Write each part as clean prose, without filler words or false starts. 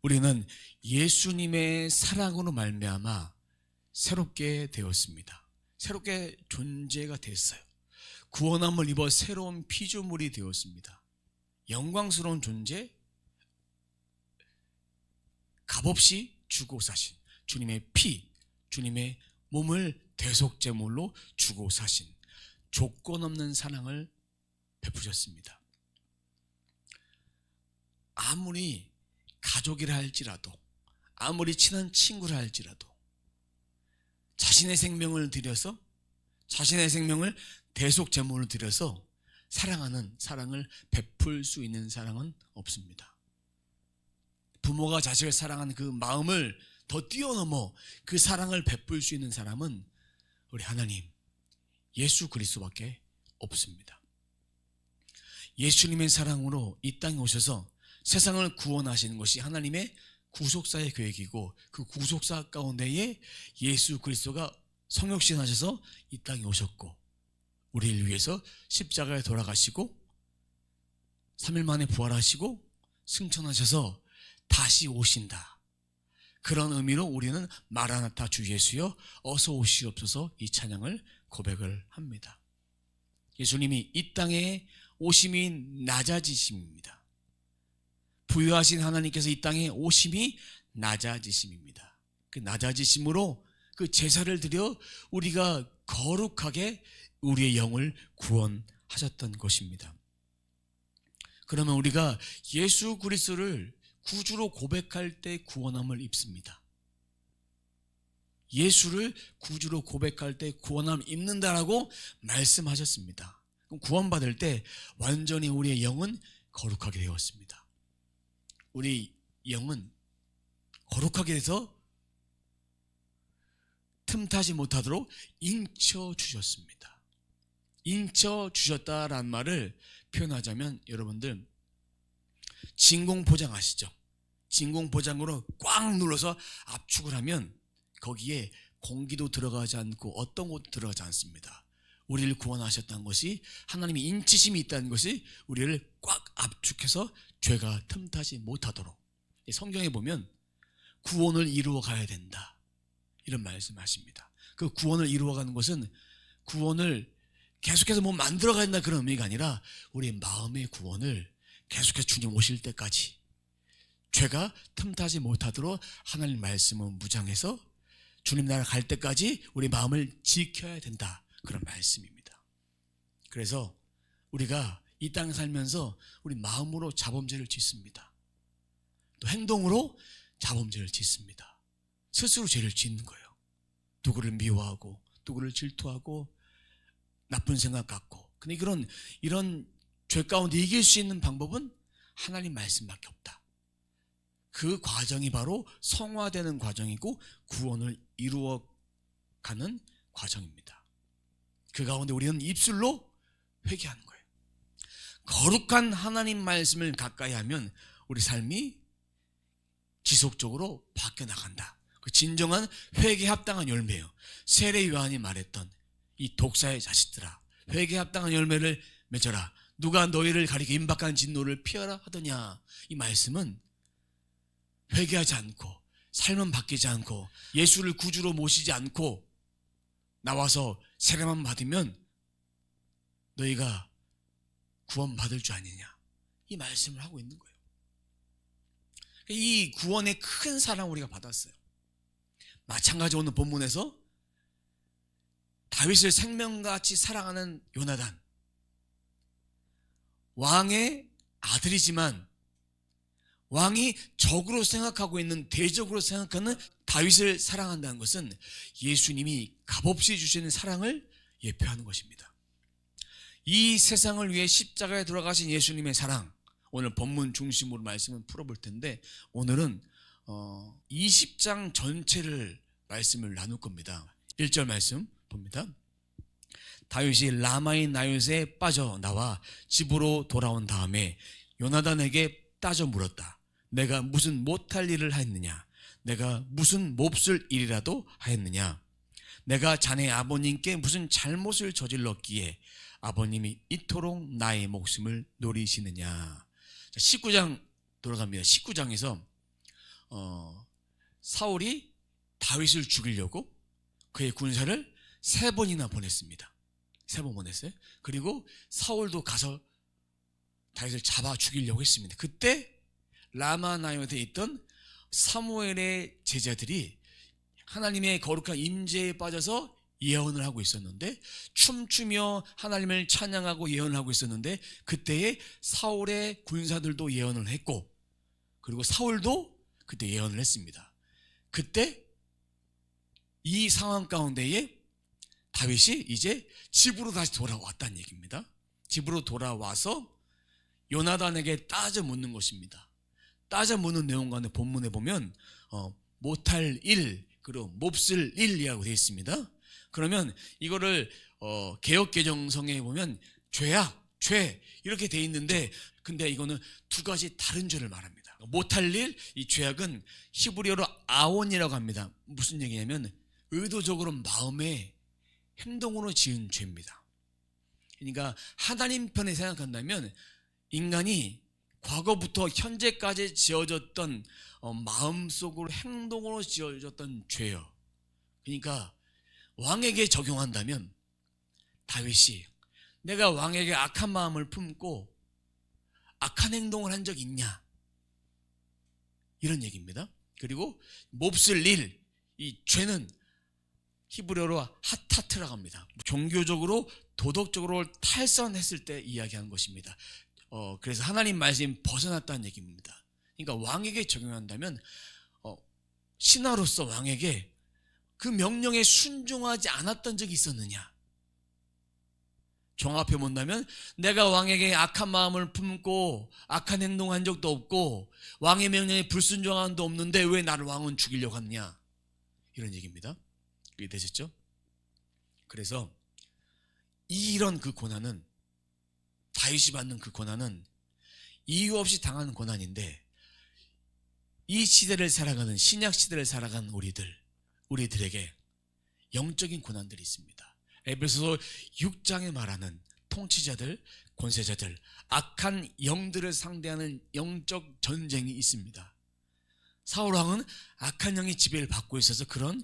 우리는 예수님의 사랑으로 말미암아 새롭게 되었습니다. 새롭게 존재가 됐어요. 구원함을 입어 새로운 피조물이 되었습니다. 영광스러운 존재, 값없이 주고 사신 주님의 피, 주님의 몸을 대속제물로 주고 사신 조건 없는 사랑을 베푸셨습니다. 아무리 가족이라 할지라도, 아무리 친한 친구라 할지라도 자신의 생명을 들여서, 자신의 생명을 대속제물로 들여서 사랑하는 사랑을 베풀 수 있는 사랑은 없습니다. 부모가 자식을 사랑하는 그 마음을 더 뛰어넘어 그 사랑을 베풀 수 있는 사람은 우리 하나님 예수 그리스도밖에 없습니다. 예수님의 사랑으로 이 땅에 오셔서 세상을 구원하시는 것이 하나님의 구속사의 계획이고, 그 구속사 가운데에 예수 그리스도가 성육신하셔서 이 땅에 오셨고, 우리를 위해서 십자가에 돌아가시고 3일 만에 부활하시고 승천하셔서 다시 오신다. 그런 의미로 우리는 마라나타 주 예수여 어서 오시옵소서 이 찬양을 고백을 합니다. 예수님이 이 땅에 오심이 낮아지심입니다. 부유하신 하나님께서 이 땅에 오심이 낮아지심입니다. 그 낮아지심으로 그 제사를 드려 우리가 거룩하게 우리의 영을 구원하셨던 것입니다. 그러면 우리가 예수 그리스도를 구주로 고백할 때 구원함을 입습니다. 예수를 구주로 고백할 때 구원함을 입는다라고 말씀하셨습니다. 그럼 구원받을 때 완전히 우리의 영은 거룩하게 되었습니다. 우리 영은 거룩하게 돼서 틈타지 못하도록 인쳐 주셨습니다. 인쳐 주셨다라는 말을 표현하자면, 여러분들 진공포장 아시죠? 진공포장으로 꽉 눌러서 압축을 하면 거기에 공기도 들어가지 않고 어떤 것도 들어가지 않습니다. 우리를 구원하셨다는 것이, 하나님이 인치심이 있다는 것이 우리를 꽉 압축해서 죄가 틈타지 못하도록, 성경에 보면 구원을 이루어 가야 된다 이런 말씀하십니다. 그 구원을 이루어가는 것은 구원을 계속해서 뭐 만들어가야 된다 그런 의미가 아니라, 우리 마음의 구원을 계속해서 주님 오실 때까지 죄가 틈타지 못하도록 하나님 말씀을 무장해서 주님 나라 갈 때까지 우리 마음을 지켜야 된다, 그런 말씀입니다. 그래서 우리가 이 땅에 살면서 우리 마음으로 자범죄를 짓습니다. 또 행동으로 자범죄를 짓습니다. 스스로 죄를 짓는 거예요. 누구를 미워하고 누구를 질투하고 나쁜 생각 갖고. 근데 이런 죄 가운데 이길 수 있는 방법은 하나님 말씀밖에 없다. 그 과정이 바로 성화되는 과정이고 구원을 이루어가는 과정입니다. 그 가운데 우리는 입술로 회개하는 거예요. 거룩한 하나님 말씀을 가까이 하면 우리 삶이 지속적으로 바뀌어 나간다. 그 진정한 회개에 합당한 열매예요. 세례 요한이 말했던 이 독사의 자식들아, 회개에 합당한 열매를 맺어라. 누가 너희를 가리켜 임박한 진노를 피하라 하더냐. 이 말씀은 회개하지 않고 삶은 바뀌지 않고 예수를 구주로 모시지 않고 나와서 세례만 받으면 너희가 구원받을 줄 아느냐, 이 말씀을 하고 있는 거예요. 이 구원의 큰 사랑을 우리가 받았어요. 마찬가지로 오늘 본문에서 다윗을 생명같이 사랑하는 요나단, 왕의 아들이지만 왕이 적으로 생각하고 있는, 대적으로 생각하는 다윗을 사랑한다는 것은 예수님이 값없이 주시는 사랑을 예표하는 것입니다. 이 세상을 위해 십자가에 돌아가신 예수님의 사랑, 오늘 본문 중심으로 말씀을 풀어볼 텐데, 오늘은 20장 전체를 말씀을 나눌 겁니다. 1절 말씀 봅니다. 다윗이 라마의 나요스에 빠져나와 집으로 돌아온 다음에 요나단에게 따져 물었다. 내가 무슨 못할 일을 하였느냐? 내가 무슨 몹쓸 일이라도 하였느냐? 내가 자네 아버님께 무슨 잘못을 저질렀기에 아버님이 이토록 나의 목숨을 노리시느냐? 19장 돌아갑니다. 19장에서 사울이 다윗을 죽이려고 그의 군사를 3번이나 보냈습니다. 3번 보냈어요. 그리고 사울도 가서 다윗을 잡아 죽이려고 했습니다. 그때 라마나요트에 있던 사무엘의 제자들이 하나님의 거룩한 임재에 빠져서 예언을 하고 있었는데, 춤추며 하나님을 찬양하고 예언을 하고 있었는데, 그때에 사울의 군사들도 예언을 했고, 그리고 사울도 그때 예언을 했습니다. 그때 이 상황 가운데에 다윗이 이제 집으로 다시 돌아왔다는 얘기입니다. 집으로 돌아와서 요나단에게 따져 묻는 것입니다. 따져 묻는 내용 가운데 본문에 보면 못할 일, 그리고 몹쓸 일이라고 되어 있습니다. 그러면 이거를 개역개정성에 보면 죄야, 죄 이렇게 되어 있는데, 근데 이거는 2가지 다른 죄를 말합니다. 못할 일, 이 죄악은 히브리어로 아원이라고 합니다. 무슨 얘기냐면 의도적으로 마음의 행동으로 지은 죄입니다. 그러니까 하나님 편에 생각한다면 인간이 과거부터 현재까지 지어졌던 마음속으로 행동으로 지어졌던 죄요. 그러니까 왕에게 적용한다면 다윗이 내가 왕에게 악한 마음을 품고 악한 행동을 한 적 있냐, 이런 얘기입니다. 그리고 몹쓸 일, 이 죄는 히브리어로 하타트라고 합니다. 종교적으로 도덕적으로 탈선했을 때 이야기하는 것입니다. 그래서 하나님 말씀 벗어났다는 얘기입니다. 그러니까 왕에게 적용한다면 신하로서 왕에게 그 명령에 순종하지 않았던 적이 있었느냐, 종합해 본다면 내가 왕에게 악한 마음을 품고 악한 행동한 적도 없고 왕의 명령에 불순종한 적도 없는데 왜 나를 왕은 죽이려고 하느냐, 이런 얘기입니다. 이해되셨죠? 그래서 이런 그 고난은, 다윗이 받는 그 고난은 이유 없이 당하는 고난인데, 이 시대를 살아가는, 신약 시대를 살아가는 우리들에게 영적인 고난들이 있습니다. 에베소서 6장에 말하는 통치자들, 권세자들, 악한 영들을 상대하는 영적 전쟁이 있습니다. 사울 왕은 악한 영의 지배를 받고 있어서 그런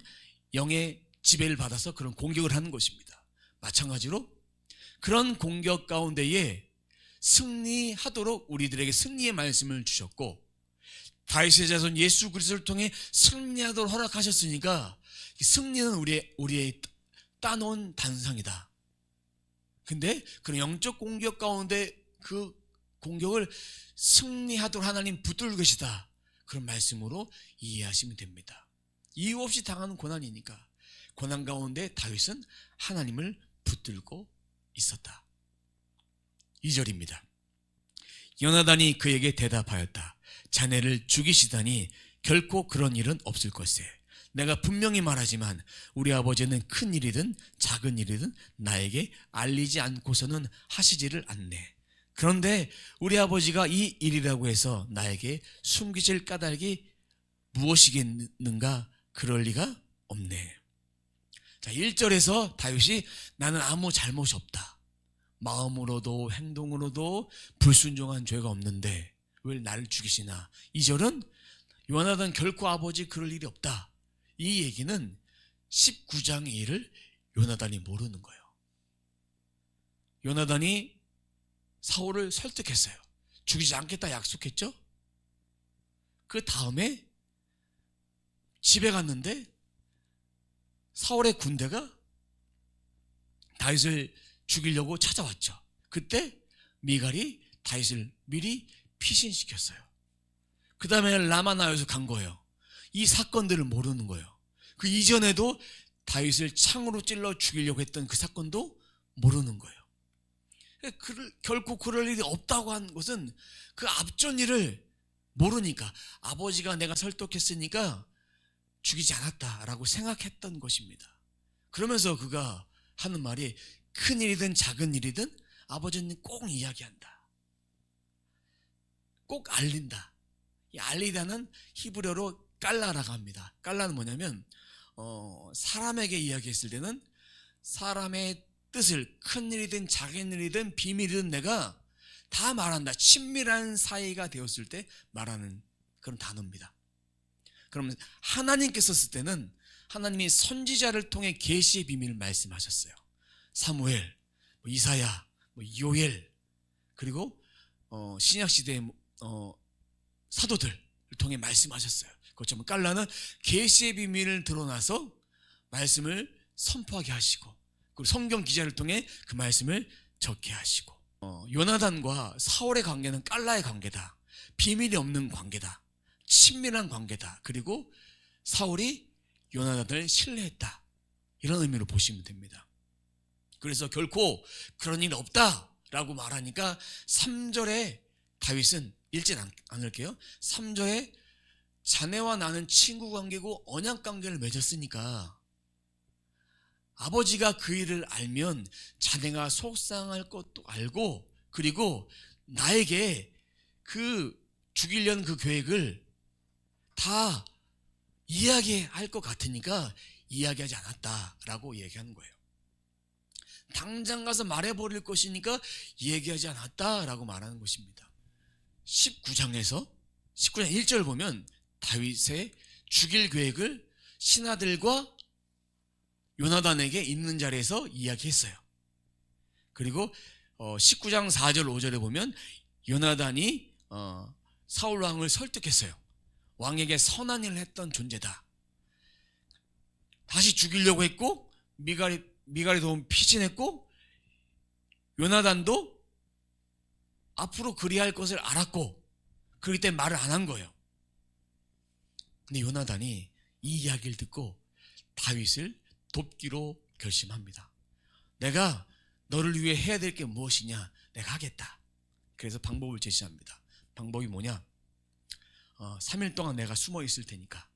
영의 지배를 받아서 그런 공격을 하는 것입니다. 마찬가지로 그런 공격 가운데에 승리하도록 우리들에게 승리의 말씀을 주셨고, 다윗의 자손 예수 그리스도를 통해 승리하도록 허락하셨으니까 승리는 우리의 따놓은 단상이다. 근데 그런 영적 공격 가운데 그 공격을 승리하도록 하나님 붙들 것이다, 그런 말씀으로 이해하시면 됩니다. 이유 없이 당하는 고난이니까 고난 가운데 다윗은 하나님을 붙들고 있었다. 2절입니다. 요나단이 그에게 대답하였다. 자네를 죽이시다니 결코 그런 일은 없을 것이세. 내가 분명히 말하지만 우리 아버지는 큰 일이든 작은 일이든 나에게 알리지 않고서는 하시지를 않네. 그런데 우리 아버지가 이 일이라고 해서 나에게 숨기실 까닭이 무엇이겠는가? 그럴 리가 없네. 자, 1절에서 다윗이 나는 아무 잘못이 없다, 마음으로도 행동으로도 불순종한 죄가 없는데 왜 나를 죽이시나. 2절은 요나단 결코 아버지 그럴 일이 없다. 이 얘기는 19장의 일을 요나단이 모르는 거예요. 요나단이 사울을 설득했어요. 죽이지 않겠다 약속했죠. 그 다음에 집에 갔는데 사울의 군대가 다윗을 죽이려고 찾아왔죠. 그때 미갈이 다윗을 미리 피신시켰어요. 그 다음에 라마나요에서 간 거예요. 이 사건들을 모르는 거예요. 그 이전에도 다윗을 창으로 찔러 죽이려고 했던 그 사건도 모르는 거예요. 결코 그럴 일이 없다고 한 것은 그 앞전 일을 모르니까, 아버지가 내가 설득했으니까 죽이지 않았다라고 생각했던 것입니다. 그러면서 그가 하는 말이 큰 일이든 작은 일이든 아버지는 꼭 이야기한다, 꼭 알린다. 이 알리다는 히브리어로 깔라라고 합니다. 깔라는 뭐냐면 사람에게 이야기했을 때는 사람의 뜻을, 큰 일이든 작은 일이든 비밀이든 내가 다 말한다, 친밀한 사이가 되었을 때 말하는 그런 단어입니다. 그러면 하나님께서 썼을 때는 하나님이 선지자를 통해 계시의 비밀을 말씀하셨어요. 사무엘, 이사야, 요엘, 그리고 신약시대의 사도들을 통해 말씀하셨어요. 그것처럼 깔라는 계시의 비밀을 드러나서 말씀을 선포하게 하시고, 그리고 성경 기자를 통해 그 말씀을 적게 하시고, 요나단과 사울의 관계는 깔라의 관계다, 비밀이 없는 관계다, 친밀한 관계다, 그리고 사울이 요나단을 신뢰했다, 이런 의미로 보시면 됩니다. 그래서 결코 그런 일 없다라고 말하니까 3절에 다윗은 읽진 않을게요. 3절에 자네와 나는 친구 관계고 언약 관계를 맺었으니까 아버지가 그 일을 알면 자네가 속상할 것도 알고, 그리고 나에게 그 죽이려는 그 계획을 다 이야기할 것 같으니까 이야기하지 않았다라고 얘기하는 거예요. 당장 가서 말해버릴 것이니까 얘기하지 않았다라고 말하는 것입니다. 19장 1절 보면 다윗의 죽일 계획을 신하들과 요나단에게 있는 자리에서 이야기했어요. 그리고 19장 4절 5절에 보면 요나단이 사울 왕을 설득했어요. 왕에게 선한 일을 했던 존재다. 다시 죽이려고 했고 미갈이 도움 피신했고, 요나단도 앞으로 그리할 것을 알았고, 그렇기 때문에 말을 안 한 거예요. 근데 요나단이 이 이야기를 듣고 다윗을 돕기로 결심합니다. 내가 너를 위해 해야 될 게 무엇이냐, 내가 하겠다. 그래서 방법을 제시합니다. 방법이 뭐냐, 3일 동안 내가 숨어 있을 테니까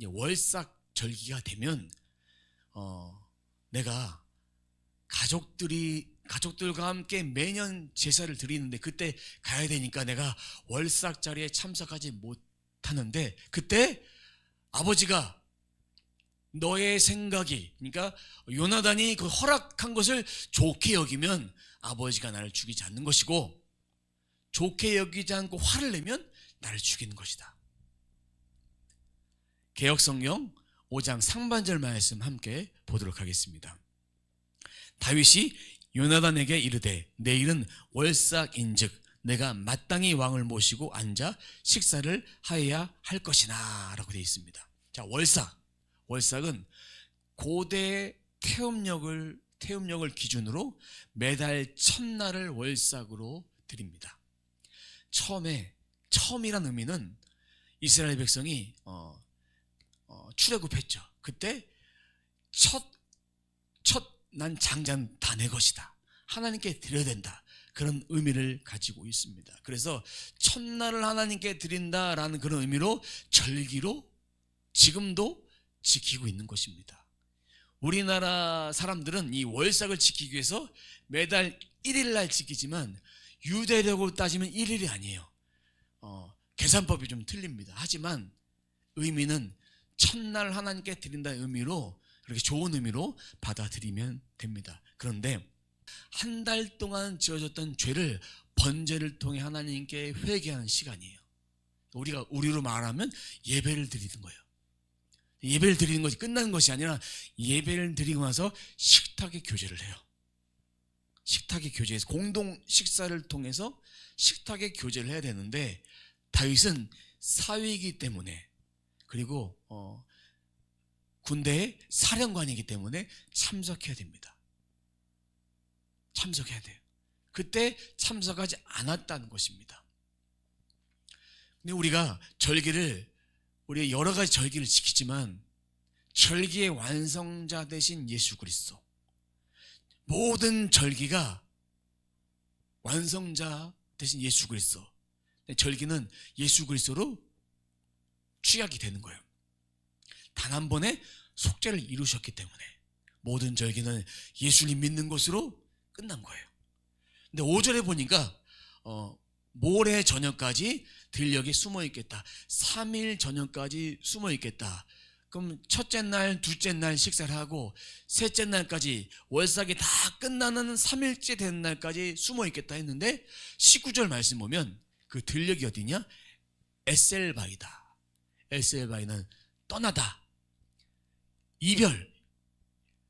월삭 절기가 되면 내가 가족들과 함께 매년 제사를 드리는데 그때 가야 되니까 내가 월삭 자리에 참석하지 못하는데, 그때 아버지가 너의 생각이, 그러니까 요나단이 그 허락한 것을 좋게 여기면 아버지가 나를 죽이지 않는 것이고, 좋게 여기지 않고 화를 내면 나를 죽이는 것이다. 개역성경 5장 상반절 말씀 함께 보도록 하겠습니다. 다윗이 요나단에게 이르되 내일은 월삭인즉 내가 마땅히 왕을 모시고 앉아 식사를 하여야 할 것이나 라고 되어 있습니다. 자, 월삭은 고대 태음력을 기준으로 매달 첫날을 월삭으로 드립니다. 처음이란 의미는 이스라엘 백성이 출애굽했죠. 그때 난 장자는 다 내 것이다, 하나님께 드려야 된다, 그런 의미를 가지고 있습니다. 그래서 첫날을 하나님께 드린다라는 그런 의미로 절기로 지금도 지키고 있는 것입니다. 우리나라 사람들은 이 월삭을 지키기 위해서 매달 1일 날 지키지만 유대력으로 따지면 1일이 아니에요. 계산법이 좀 틀립니다. 하지만 의미는 첫날 하나님께 드린다는 의미로, 그렇게 좋은 의미로 받아들이면 됩니다. 그런데 한 달 동안 지어졌던 죄를 번제를 통해 하나님께 회개하는 시간이에요. 우리로 말하면 예배를 드리는 거예요. 예배를 드리는 것이 끝나는 것이 아니라 예배를 드리고 나서 식탁의 교제를 해요. 식탁의 교제에서 공동 식사를 통해서 식탁의 교제를 해야 되는데, 다윗은 사위이기 때문에, 그리고 군대의 사령관이기 때문에 참석해야 됩니다. 참석해야 돼요. 그때 참석하지 않았다는 것입니다. 근데 우리가 여러 가지 절기를 지키지만 절기의 완성자 되신 예수 그리스도, 모든 절기가 완성자 되신 예수 그리스도, 절기는 예수 그리스도로 취약이 되는 거예요. 단 한 번에 속죄를 이루셨기 때문에 모든 절기는 예수님 믿는 것으로 끝난 거예요. 근데 5절에 보니까 모레 저녁까지 들녘에 숨어 있겠다, 3일 저녁까지 숨어 있겠다. 그럼 첫째 날, 둘째 날 식사를 하고 셋째 날까지, 월삭이 다 끝나는 3일째 되는 날까지 숨어 있겠다 했는데, 19절 말씀 보면 그 들녘이 어디냐? 에셀바이다. 에셀바이는 떠나다, 이별,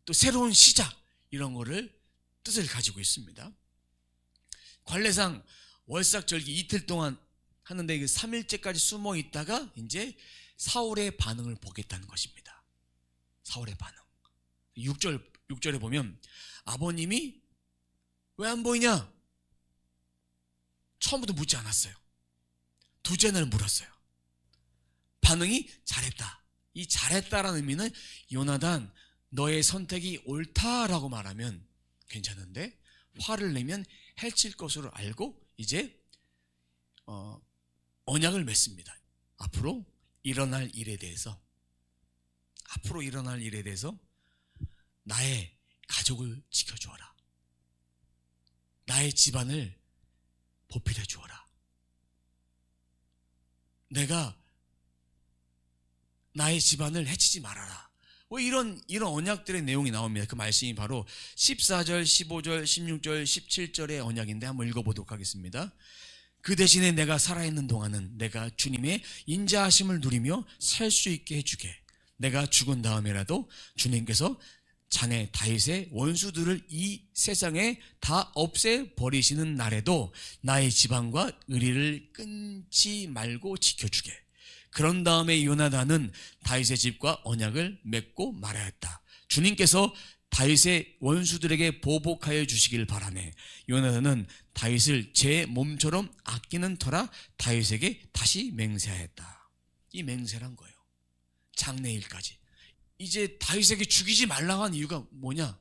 또 새로운 시작, 이런 거를 뜻을 가지고 있습니다. 관례상 월삭절기 이틀 동안 하는데 3일째까지 숨어 있다가 이제 사울의 반응을 보겠다는 것입니다. 사울의 반응. 6절에 보면 아버님이 왜 안 보이냐? 처음부터 묻지 않았어요. 두째 날 물었어요. 반응이 잘했다. 이 잘했다라는 의미는 요나단, 너의 선택이 옳다라고 말하면 괜찮은데 화를 내면 해칠 것으로 알고 이제 언약을 맺습니다. 앞으로 일어날 일에 대해서 나의 가족을 지켜주어라. 나의 집안을 보필해 주어라. 내가 나의 집안을 해치지 말아라. 이런 언약들의 내용이 나옵니다. 그 말씀이 바로 14절, 15절, 16절, 17절의 언약인데 한번 읽어보도록 하겠습니다. 그 대신에 내가 살아있는 동안은 내가 주님의 인자하심을 누리며 살 수 있게 해주게. 내가 죽은 다음에라도 주님께서 자네 다윗의 원수들을 이 세상에 다 없애버리시는 날에도 나의 지방과 의리를 끊지 말고 지켜주게. 그런 다음에 요나단은 다윗의 집과 언약을 맺고 말하였다. 주님께서 다윗의 원수들에게 보복하여 주시길 바라네. 요나단은 다윗을 제 몸처럼 아끼는 터라 다윗에게 다시 맹세하였다. 이 맹세란 거예요. 장래일까지. 이제 다윗에게 죽이지 말라고 한 이유가 뭐냐?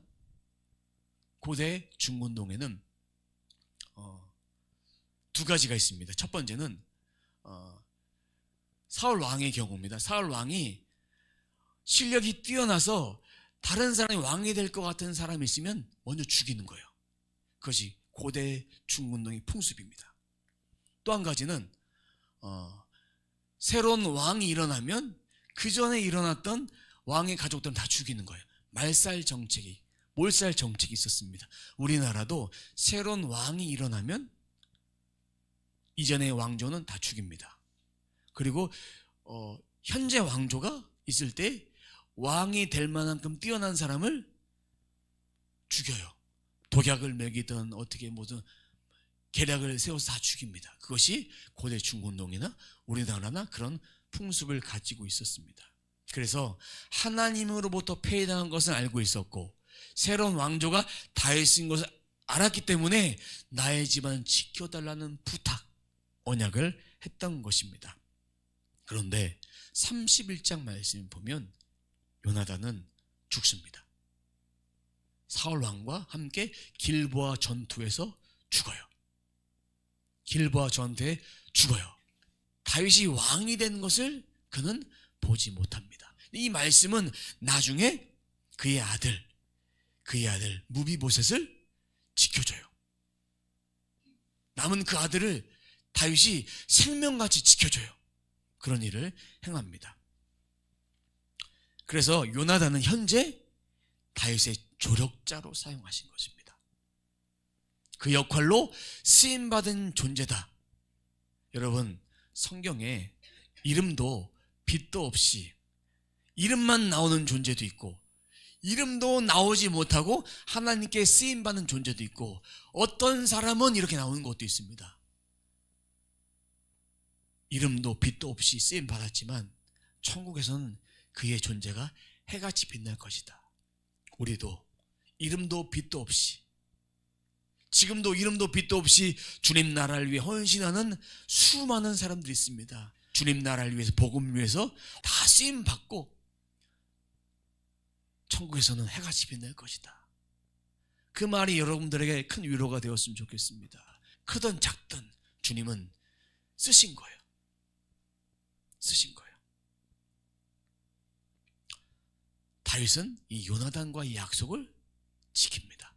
고대 중곤동에는 두 가지가 있습니다. 첫 번째는 사울 왕의 경우입니다. 사울 왕이 실력이 뛰어나서 다른 사람이 왕이 될 것 같은 사람이 있으면 먼저 죽이는 거예요. 그것이 고대 중곤동의 풍습입니다. 또 한 가지는 새로운 왕이 일어나면 그 전에 일어났던 왕의 가족들은 다 죽이는 거예요. 몰살 정책이 있었습니다. 우리나라도 새로운 왕이 일어나면 이전의 왕조는 다 죽입니다. 그리고 현재 왕조가 있을 때 왕이 될 만큼 뛰어난 사람을 죽여요. 독약을 먹이든 어떻게 뭐든 계략을 세워서 다 죽입니다. 그것이 고대 중곤동이나 우리나라나 그런 풍습을 가지고 있었습니다. 그래서 하나님으로부터 폐해당한 것은 알고 있었고 새로운 왕조가 다윗인 것을 알았기 때문에 나의 집안 지켜달라는 부탁, 언약을 했던 것입니다. 그런데 31장 말씀을 보면 요나단은 죽습니다. 사울 왕과 함께 길보아 전투에서 죽어요. 길보아 전투에 죽어요. 다윗이 왕이 된 것을 그는 보지 못합니다. 이 말씀은 나중에 그의 아들 무비보셋을 지켜줘요. 남은 그 아들을 다윗이 생명같이 지켜줘요. 그런 일을 행합니다. 그래서 요나단은 현재 다윗의 조력자로 사용하신 것입니다. 그 역할로 쓰임받은 존재다. 여러분, 성경에 이름도 빛도 없이 이름만 나오는 존재도 있고 이름도 나오지 못하고 하나님께 쓰임받는 존재도 있고 어떤 사람은 이렇게 나오는 것도 있습니다. 이름도 빛도 없이 쓰임받았지만 천국에서는 그의 존재가 해같이 빛날 것이다. 우리도 이름도 빛도 없이 지금도 이름도 빛도 없이 주님 나라를 위해 헌신하는 수많은 사람들이 있습니다. 주님 나라를 위해서 복음을 위해서 다 쓰임받고 천국에서는 해같이 빛날 것이다. 그 말이 여러분들에게 큰 위로가 되었으면 좋겠습니다. 크든 작든 주님은 쓰신 거예요. 다윗은 이 요나단과의 약속을 지킵니다.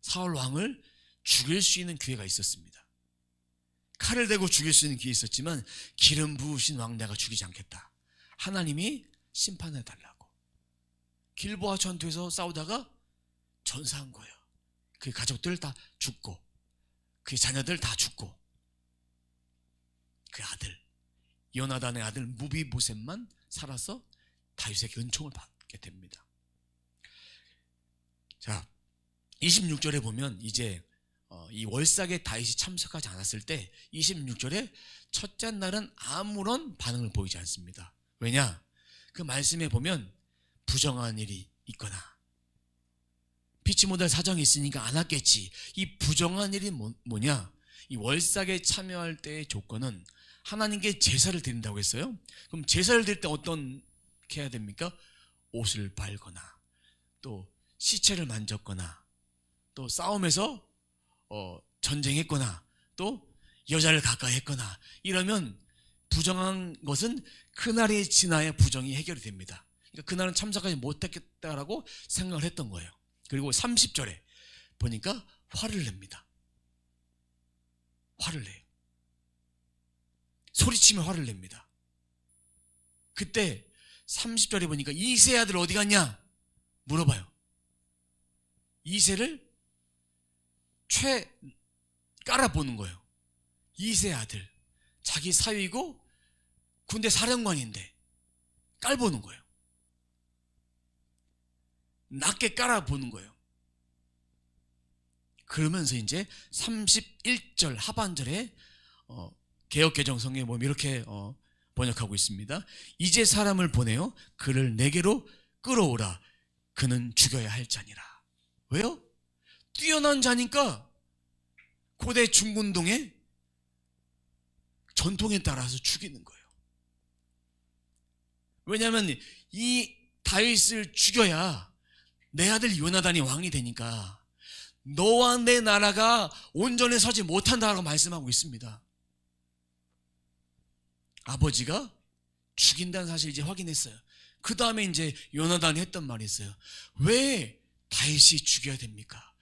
사울 왕을 죽일 수 있는 기회가 있었습니다. 칼을 대고 죽일 수 있는 기회 있었지만 기름 부으신 왕 내가 죽이지 않겠다. 하나님이 심판해 달라고. 길보아 전투에서 싸우다가 전사한 거예요. 그 가족들 다 죽고 그 자녀들 다 죽고 그 아들 요나단의 아들 무비보셋만 살아서 다윗에게 은총을 받게 됩니다. 자, 26절에 보면 이제 이 월삭에 다윗이 참석하지 않았을 때 26절에 첫째 날은 아무런 반응을 보이지 않습니다. 왜냐? 그 말씀에 보면 부정한 일이 있거나 피치 못할 사정이 있으니까 안 왔겠지. 이 부정한 일이 뭐냐? 이 월삭에 참여할 때의 조건은 하나님께 제사를 드린다고 했어요. 그럼 제사를 드릴 때 어떻게 해야 됩니까? 옷을 빨거나 또 시체를 만졌거나 또 싸움에서 전쟁했거나 또 여자를 가까이 했거나 이러면 부정한 것은 그날이 지나야 부정이 해결이 됩니다. 그러니까 그날은 참석하지 못했겠다라고 생각을 했던 거예요. 그리고 30절에 보니까 화를 냅니다. 화를 내요. 소리치며 화를 냅니다. 그때 30절에 보니까 이세 아들 어디 갔냐? 물어봐요. 이세를 깔아보는 거예요. 이세 아들, 자기 사위고 군대 사령관인데 깔보는 거예요. 낮게 깔아보는 거예요. 그러면서 이제 31절 하반절에 개역개정 성경에 보면 이렇게 번역하고 있습니다. 이제 사람을 보내어 그를 내게로 끌어오라. 그는 죽여야 할 자니라. 왜요? 뛰어난 자니까 고대 중군동의 전통에 따라서 죽이는 거예요. 왜냐하면 이 다윗을 죽여야 내 아들 요나단이 왕이 되니까 너와 내 나라가 온전히 서지 못한다라고 말씀하고 있습니다. 아버지가 죽인다는 사실을 이제 확인했어요. 그 다음에 이제 요나단이 했던 말이 있어요. 왜 다윗이 죽여야 됩니까?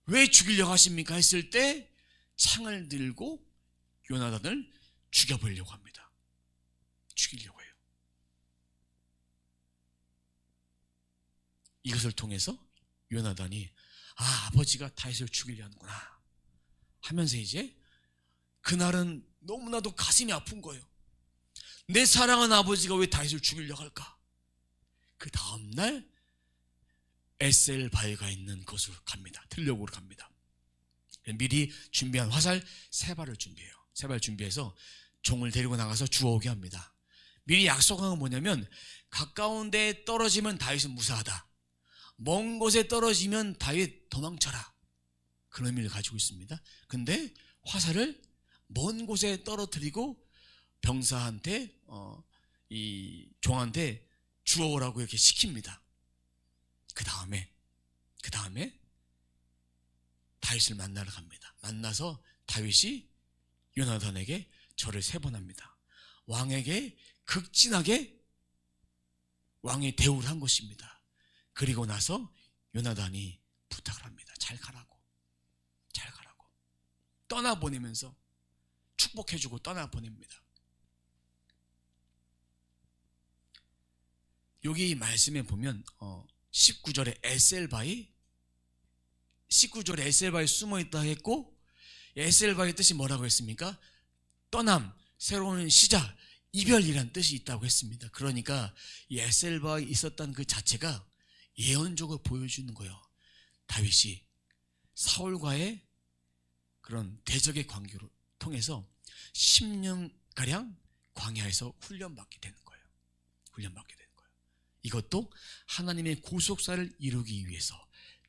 왜 죽이려고 하십니까? 했을 때 창을 들고 요나단을 죽여보려고 합니다. 죽이려고 해요. 이것을 통해서 요나단이 아버지가 다윗을 죽이려 하는구나 하면서 이제 그날은 너무나도 가슴이 아픈 거예요. 내 사랑하는 아버지가 왜 다윗을 죽이려고 할까? 그 다음날 에셀바위가 있는 곳으로 갑니다. 들녘으로 갑니다. 미리 준비한 화살 3발을 준비해요. 3발 준비해서 종을 데리고 나가서 주워오게 합니다. 미리 약속한 건 뭐냐면 가까운 데에 떨어지면 다윗은 무사하다. 먼 곳에 떨어지면 다윗 도망쳐라. 그런 의미를 가지고 있습니다. 근데 화살을 먼 곳에 떨어뜨리고 병사한테 이 종한테 주워오라고 이렇게 시킵니다. 그 다음에 다윗을 만나러 갑니다. 만나서 다윗이 요나단에게 절을 3번 합니다. 왕에게 극진하게 왕의 대우를 한 것입니다. 그리고 나서 요나단이 부탁을 합니다. 잘 가라고 떠나보내면서 축복해주고 떠나보냅니다. 여기 말씀에 보면 19절에 에셀바에 숨어있다 했고, 에셀바의 뜻이 뭐라고 했습니까? 떠남, 새로운 시작, 이별이란 뜻이 있다고 했습니다. 그러니까 이 에셀바에 있었던 그 자체가 예언적으로 보여주는 거예요. 다윗이 사울과의 그런 대적의 관계를 통해서 10년가량 광야에서 훈련받게 되는 거예요. 이것도 하나님의 구속사를 이루기 위해서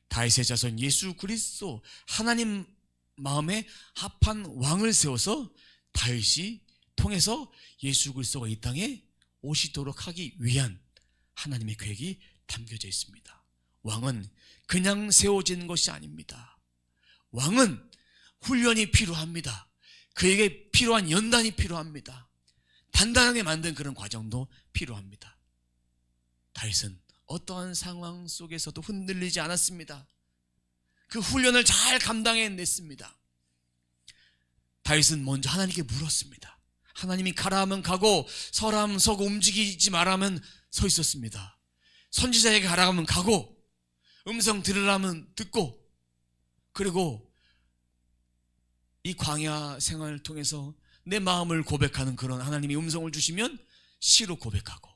다윗의 자손 예수 그리스도 하나님 마음에 합한 왕을 세워서 다윗이 통해서 예수 그리스도가 이 땅에 오시도록 하기 위한 하나님의 계획이 담겨져 있습니다. 왕은 그냥 세워진 것이 아닙니다. 왕은 훈련이 필요합니다. 그에게 필요한 연단이 필요합니다. 단단하게 만든 그런 과정도 필요합니다. 다윗은 어떠한 상황 속에서도 흔들리지 않았습니다. 그 훈련을 잘 감당해냈습니다. 다윗은 먼저 하나님께 물었습니다. 하나님이 가라 하면 가고 서라 하면 서고 움직이지 마라 하면 서 있었습니다. 선지자에게 가라 하면 가고 음성 들으라 하면 듣고, 그리고 이 광야 생활을 통해서 내 마음을 고백하는 그런 하나님의 음성을 주시면 시로 고백하고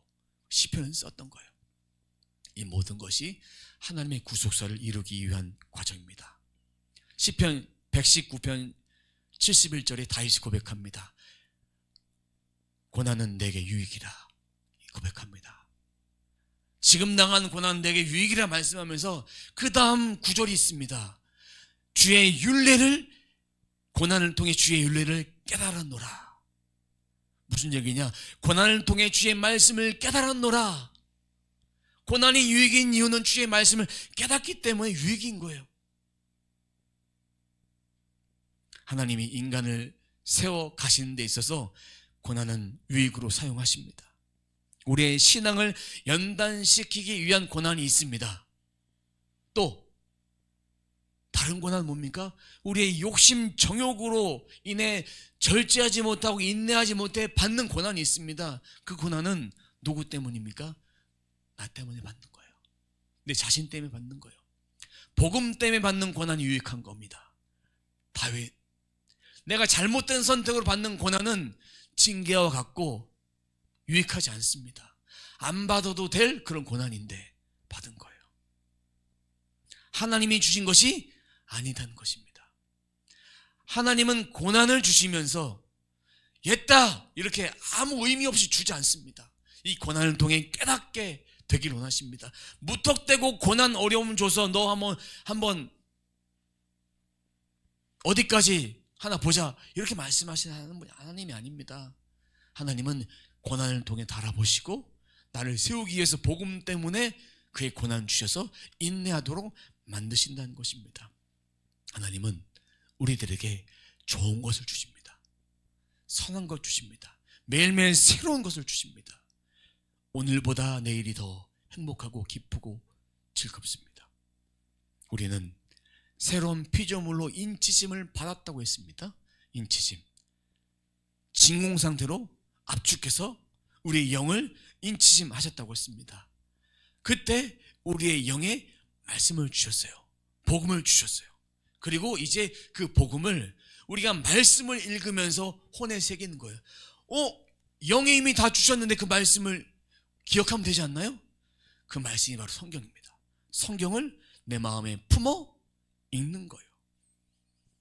시편을 썼던 거예요. 이 모든 것이 하나님의 구속사를 이루기 위한 과정입니다. 시편 119편 71절에 다윗이 고백합니다. 고난은 내게 유익이라 고백합니다. 지금 당한 고난은 내게 유익이라 말씀하면서 그 다음 구절이 있습니다. 주의 율례를, 고난을 통해 주의 율례를 깨달았노라. 무슨 얘기냐? 고난을 통해 주의 말씀을 깨달았노라. 고난이 유익인 이유는 주의 말씀을 깨닫기 때문에 유익인 거예요. 하나님이 인간을 세워 가시는 데 있어서 고난은 유익으로 사용하십니다. 우리의 신앙을 연단시키기 위한 고난이 있습니다. 또 다른 고난은 뭡니까? 우리의 욕심 정욕으로 인해 절제하지 못하고 인내하지 못해 받는 고난이 있습니다. 그 고난은 누구 때문입니까? 나 때문에 받는 거예요. 내 자신 때문에 받는 거예요. 복음 때문에 받는 고난이 유익한 겁니다. 다윗, 내가 잘못된 선택으로 받는 고난은 징계와 같고 유익하지 않습니다. 안 받아도 될 그런 고난인데 받은 거예요. 하나님이 주신 것이 아니다는 것입니다. 하나님은 고난을 주시면서 옛다 이렇게 아무 의미 없이 주지 않습니다. 이 고난을 통해 깨닫게 되길 원하십니다. 무턱대고 고난 어려움 줘서 너 한번 어디까지 하나 보자 이렇게 말씀하시는 하나님이 아닙니다. 하나님은 고난을 통해 달아보시고 나를 세우기 위해서 복음 때문에 그의 고난을 주셔서 인내하도록 만드신다는 것입니다. 하나님은 우리들에게 좋은 것을 주십니다. 선한 것 주십니다. 매일매일 새로운 것을 주십니다. 오늘보다 내일이 더 행복하고 기쁘고 즐겁습니다. 우리는 새로운 피조물로 인치심을 받았다고 했습니다. 인치심, 진공 상태로 압축해서 우리의 영을 인치심 하셨다고 했습니다. 그때 우리의 영에 말씀을 주셨어요. 복음을 주셨어요. 그리고 이제 그 복음을 우리가 말씀을 읽으면서 혼에 새기는 거예요. 영의 힘이 다 주셨는데 그 말씀을 기억하면 되지 않나요? 그 말씀이 바로 성경입니다. 성경을 내 마음에 품어 읽는 거예요.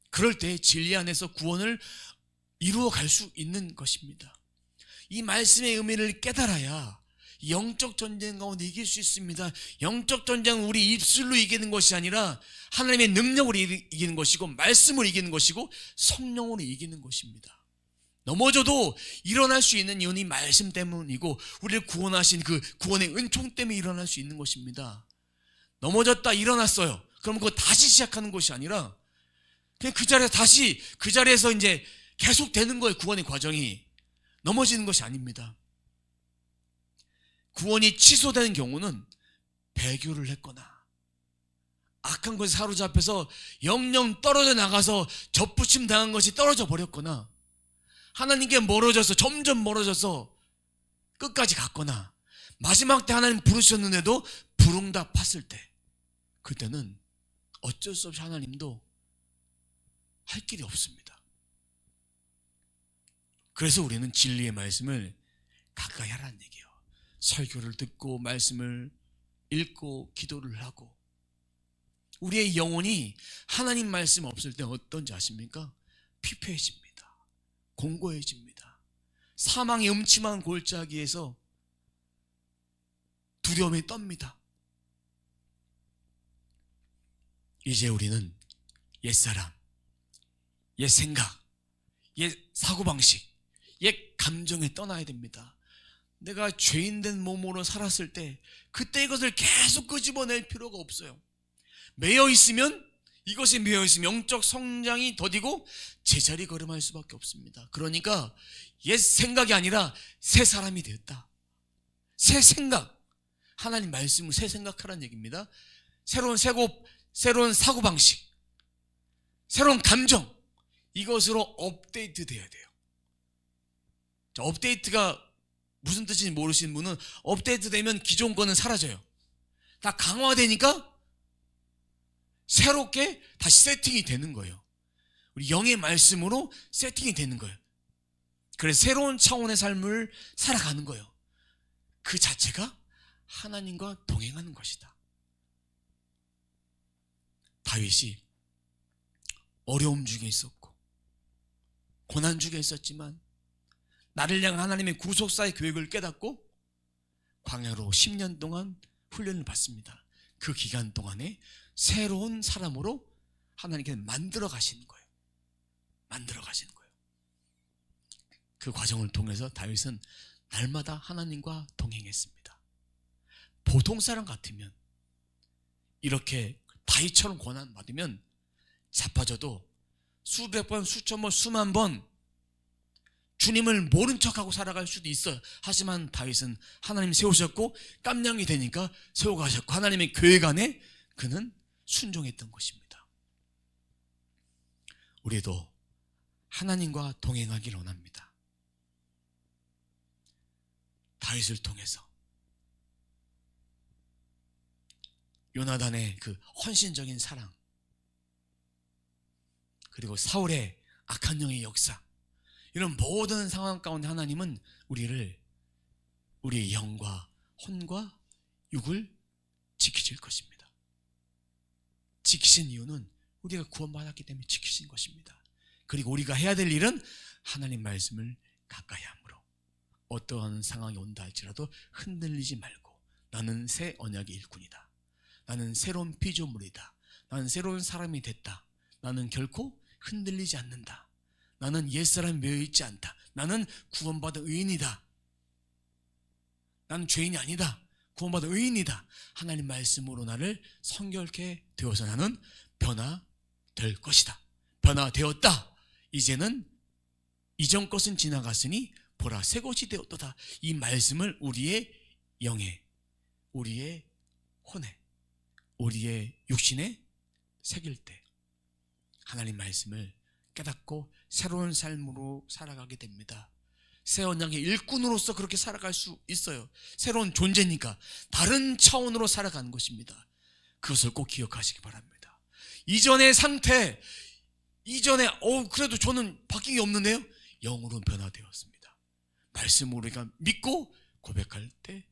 그럴 때 진리 안에서 구원을 이루어 갈 수 있는 것입니다. 이 말씀의 의미를 깨달아야 영적 전쟁 가운데 이길 수 있습니다. 영적 전쟁은 우리 입술로 이기는 것이 아니라 하나님의 능력으로 이기는 것이고 말씀으로 이기는 것이고 성령으로 이기는 것입니다. 넘어져도 일어날 수 있는 이유는 이 말씀 때문이고 우리를 구원하신 그 구원의 은총 때문에 일어날 수 있는 것입니다. 넘어졌다 일어났어요. 그럼 그거 다시 시작하는 것이 아니라 그냥 그 자리에서 다시 그 자리에서 이제 계속 되는 거예요. 구원의 과정이 넘어지는 것이 아닙니다. 구원이 취소되는 경우는 배교를 했거나 악한 것에 사로잡혀서 영영 떨어져 나가서 접붙임 당한 것이 떨어져 버렸거나 하나님께 멀어져서 점점 멀어져서 끝까지 갔거나 마지막 때 하나님 부르셨는데도 불응답했을 때 그때는 어쩔 수 없이 하나님도 할 길이 없습니다. 그래서 우리는 진리의 말씀을 가까이 하라는 얘기예요. 설교를 듣고 말씀을 읽고 기도를 하고 우리의 영혼이 하나님 말씀 없을 때 어떤지 아십니까? 피폐해집니다. 공고해집니다. 사망의 음침한 골짜기에서 두려움에 떱니다. 이제 우리는 옛사람, 옛 생각, 옛 사고방식, 옛 감정에 떠나야 됩니다. 내가 죄인된 몸으로 살았을 때 그때 이것을 계속 끄집어낼 필요가 없어요. 매여 있으면 이것에 매여 있으면 영적 성장이 더디고 제자리 걸음할 수밖에 없습니다. 그러니까 옛 생각이 아니라 새 사람이 되었다. 새 생각, 하나님 말씀을 새 생각하라는 얘기입니다. 새로운 사고방식, 새로운 감정, 이것으로 업데이트 돼야 돼요. 자, 업데이트가 무슨 뜻인지 모르시는 분은 업데이트 되면 기존 거는 사라져요. 다 강화되니까 새롭게 다시 세팅이 되는 거예요. 우리 영의 말씀으로 세팅이 되는 거예요. 그래서 새로운 차원의 삶을 살아가는 거예요. 그 자체가 하나님과 동행하는 것이다. 다윗이 어려움 중에 있었고 고난 중에 있었지만 나를 향한 하나님의 구속사의 계획을 깨닫고 광야로 10년 동안 훈련을 받습니다. 그 기간 동안에 새로운 사람으로 하나님께서 만들어 가시는 거예요. 만들어 가시는 거예요. 그 과정을 통해서 다윗은 날마다 하나님과 동행했습니다. 보통 사람 같으면 이렇게 다윗처럼 고난 받으면 자빠져도 수백 번, 수천 번, 수만 번 주님을 모른 척하고 살아갈 수도 있어요. 하지만 다윗은 하나님 세우셨고 깜냥이 되니까 세워가셨고 하나님의 계획 안에 그는 순종했던 것입니다. 우리도 하나님과 동행하기를 원합니다. 다윗을 통해서 요나단의 그 헌신적인 사랑, 그리고 사울의 악한 영의 역사, 이런 모든 상황 가운데 하나님은 우리의 영과 혼과 육을 지키실 것입니다. 지키신 이유는 우리가 구원받았기 때문에 지키신 것입니다. 그리고 우리가 해야 될 일은 하나님 말씀을 가까이 함으로 어떠한 상황이 온다 할지라도 흔들리지 말고 나는 새 언약의 일꾼이다. 나는 새로운 피조물이다. 나는 새로운 사람이 됐다. 나는 결코 흔들리지 않는다. 나는 옛사람에 매여있지 않다. 나는 구원받은 의인이다. 나는 죄인이 아니다. 구원받은 의인이다. 하나님 말씀으로 나를 성결케 되어서 나는 변화될 것이다. 변화되었다. 이제는 이전 것은 지나갔으니 보라 새 것이 되었도다. 이 말씀을 우리의 영에, 우리의 혼에, 우리의 육신에 새길 때 하나님 말씀을 깨닫고 새로운 삶으로 살아가게 됩니다. 새 언약의 일꾼으로서 그렇게 살아갈 수 있어요. 새로운 존재니까 다른 차원으로 살아가는 것입니다. 그것을 꼭 기억하시기 바랍니다. 이전의 상태, 그래도 저는 바뀐 게 없는데요. 영으로 변화되었습니다. 말씀을 우리가 믿고 고백할 때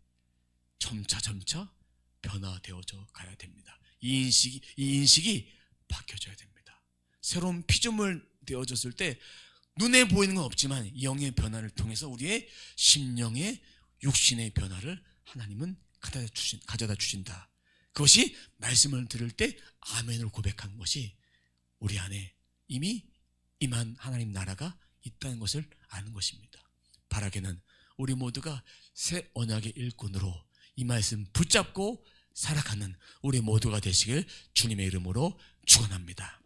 점차 변화되어져 가야 됩니다. 이 인식이 바뀌어져야 됩니다. 새로운 피조물 되어졌을 때 눈에 보이는 건 없지만 영의 변화를 통해서 우리의 심령의 육신의 변화를 하나님은 가져다 주신다. 그것이 말씀을 들을 때 아멘을 고백한 것이 우리 안에 이미 임한 하나님 나라가 있다는 것을 아는 것입니다. 바라기는 우리 모두가 새 언약의 일꾼으로 이 말씀 붙잡고 살아가는 우리 모두가 되시길 주님의 이름으로 축원합니다.